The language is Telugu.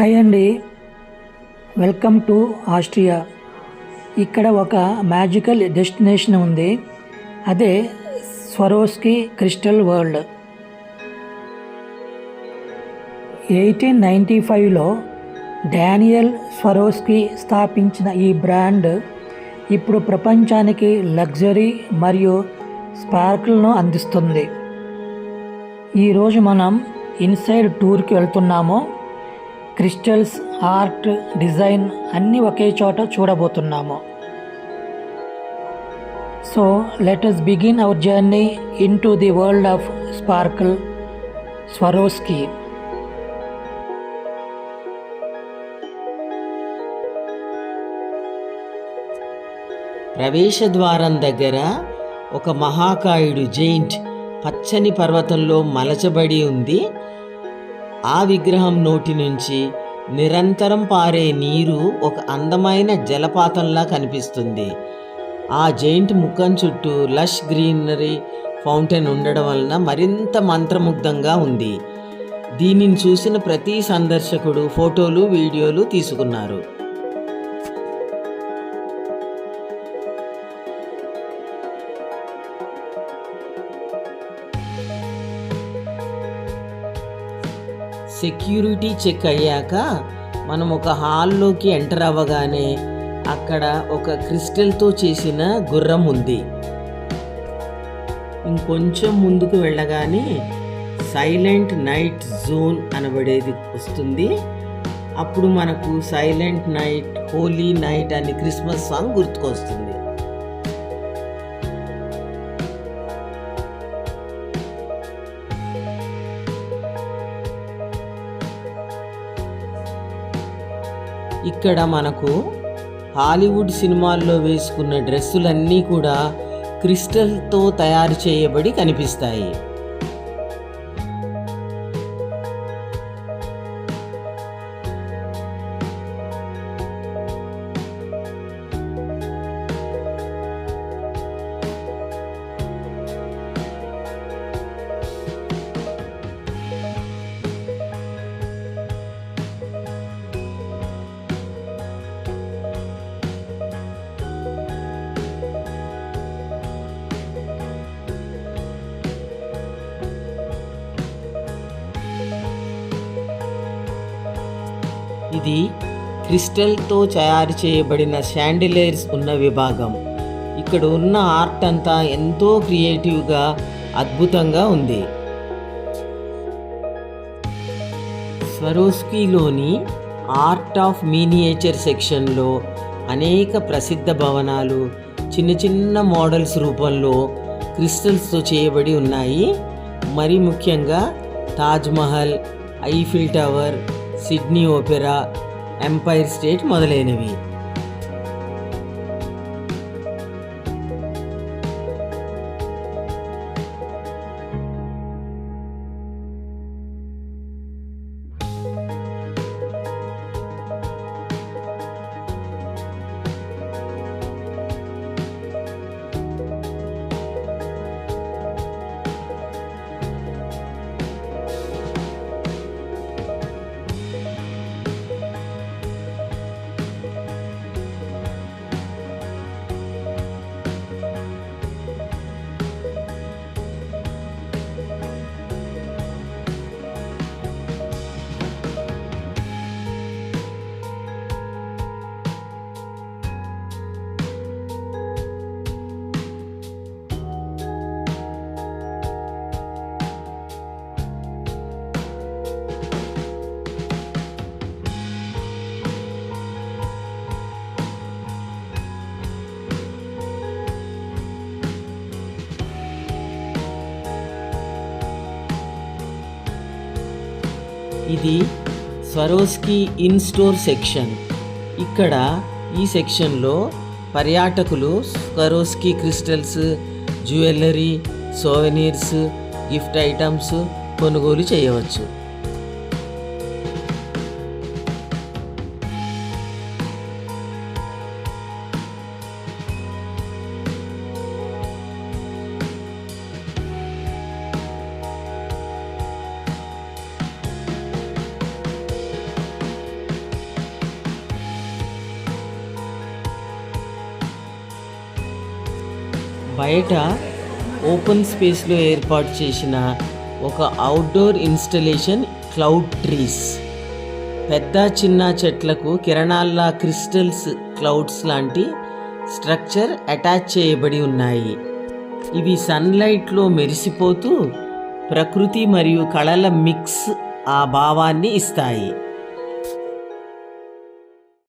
హాయ్ అండి, వెల్కమ్ టు ఆస్ట్రియా. ఇక్కడ ఒక మ్యాజికల్ డెస్టినేషన్ ఉంది. అదే స్వరోస్కీ క్రిస్టల్ వరల్డ్. 1895లో డానియల్ స్వరోస్కీ స్థాపించిన ఈ బ్రాండ్ ఇప్పుడు ప్రపంచానికి లగ్జరీ మరియు స్పార్కిల్ను అందిస్తుంది. ఈరోజు మనం ఇన్సైడ్ టూర్కి వెళ్తున్నాము. క్రిస్టల్స్, ఆర్ట్, డిజైన్ అన్నీ ఒకే చోట చూడబోతున్నాము. So let us begin our journey into the world of sparkle, Swarovski. ప్రవేశద్వారం దగ్గర ఒక మహాకాయుడు జైంట్ పచ్చని పర్వతంలో మలచబడి ఉంది. ఆ విగ్రహం నోటి నుంచి నిరంతరం పారే నీరు ఒక అందమైన జలపాతంలా కనిపిస్తుంది. ఆ జైంట్ ముఖం చుట్టూ లష్ గ్రీనరీ ఫౌంటైన్ ఉండడం వలన మరింత మంత్రముగ్ధంగా ఉంది. దీనిని చూసిన ప్రతి సందర్శకుడు ఫోటోలు, వీడియోలు తీసుకున్నారు. సెక్యూరిటీ చెక్ అయ్యాక మనం ఒక హాల్లోకి ఎంటర్ అవ్వగానే అక్కడ ఒక క్రిస్టల్తో చేసిన గుర్రం ఉంది. ఇంకొంచెం ముందుకు వెళ్ళగానే సైలెంట్ నైట్ జోన్ అనబడేది వస్తుంది. అప్పుడు మనకు సైలెంట్ నైట్, హోలీ నైట్ అని క్రిస్మస్ సాంగ్ గుర్తుకొస్తుంది. ఇక్కడ మనకు హాలీవుడ్ సినిమాల్లో వేసుకున్న డ్రెస్సులన్నీ కూడా క్రిస్టల్తో తయారు చేయబడి కనిపిస్తాయి. ఇది క్రిస్టల్తో తయారు చేయబడిన షాండిలియర్స్ ఉన్న విభాగం. ఇక్కడ ఉన్న ఆర్ట్ అంతా ఎంతో క్రియేటివ్గా, అద్భుతంగా ఉంది. స్వరోస్కీలోని ఆర్ట్ ఆఫ్ మినియేచర్ సెక్షన్లో అనేక ప్రసిద్ధ భవనాలు చిన్న చిన్న మోడల్స్ రూపంలో క్రిస్టల్స్తో చేయబడి ఉన్నాయి. మరి ముఖ్యంగా Taj Mahal, Eiffel tower, Sydney Opera, Empire State మొదలైనవి. ఇది స్వరోస్కీ ఇన్ స్టోర్ సెక్షన్. ఇక్కడ ఈ సెక్షన్లో పర్యాటకులు Swarovski crystals, jewellery, souvenirs, gift items కొనుగోలు చేయవచ్చు. బయట ఓపెన్ స్పేస్లో ఏర్పాటు చేసిన ఒక అవుట్డోర్ ఇన్స్టలేషన్ క్లౌడ్ ట్రీస్. పెద్ద చిన్న చెట్లకు కిరణాల్లా క్రిస్టల్స్ క్లౌడ్స్ లాంటి స్ట్రక్చర్ అటాచ్ చేయబడి ఉన్నాయి. ఇవి సన్లైట్లో మెరిసిపోతూ ప్రకృతి మరియు కళల మిక్స్ ఆ భావాన్ని ఇస్తాయి.